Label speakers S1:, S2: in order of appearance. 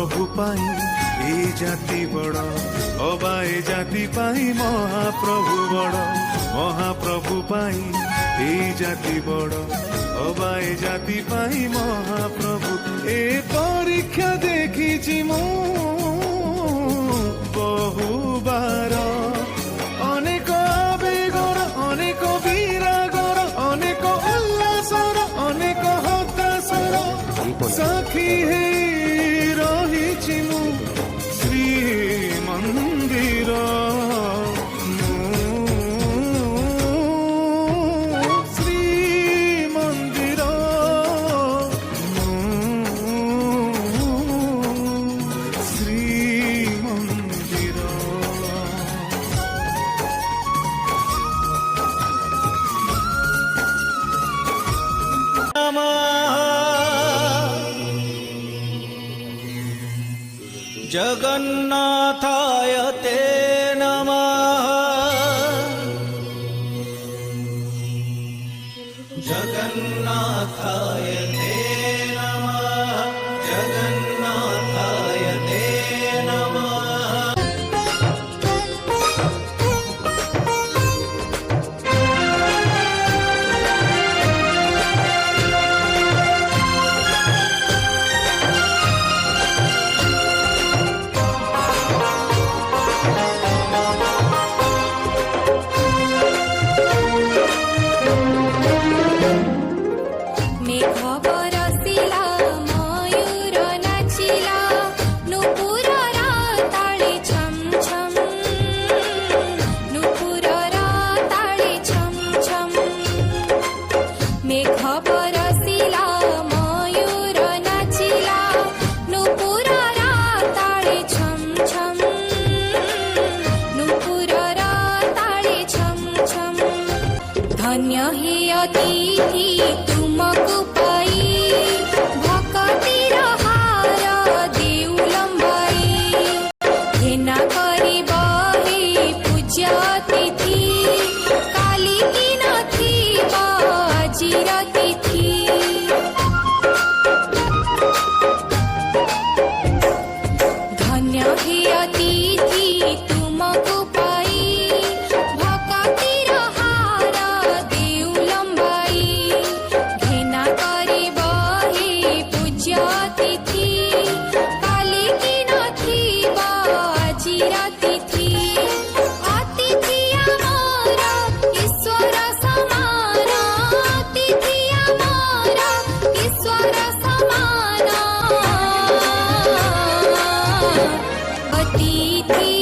S1: महाप्रभु पाई ए जाति बड़ अबा ए जाति पाई महाप्रभु बड़ महाप्रभु पाई ए जाति बड़ अबा ए जाति पाई महाप्रभु ए परीक्षा देखी मु बहुबार अनेक आवेगर अनेक विरागर अनेक उल्लासर अनेक हताशर साखी हे रही मु श्री मंदिर
S2: जगन्नाथाय ते नमः जगन्नाथाय ते नमः जगन्नाथाय ते नमः
S3: धन्य हे अतिथि तुमको पाई भक्तिर हार देउलम्बाई घेना करिब हे पूज्य अतिथि काली कि नथिब आजिर तिथि धन्य हे अतिथि तुमको पाई भक्तिर हार देउलम्बाई घेना करिब हे पूज्य अतिथि काली कि नथिब आजिर तिथि अतिथि आमर ईश्वर समान अतिथि आमर ईश्वर समान अतिथि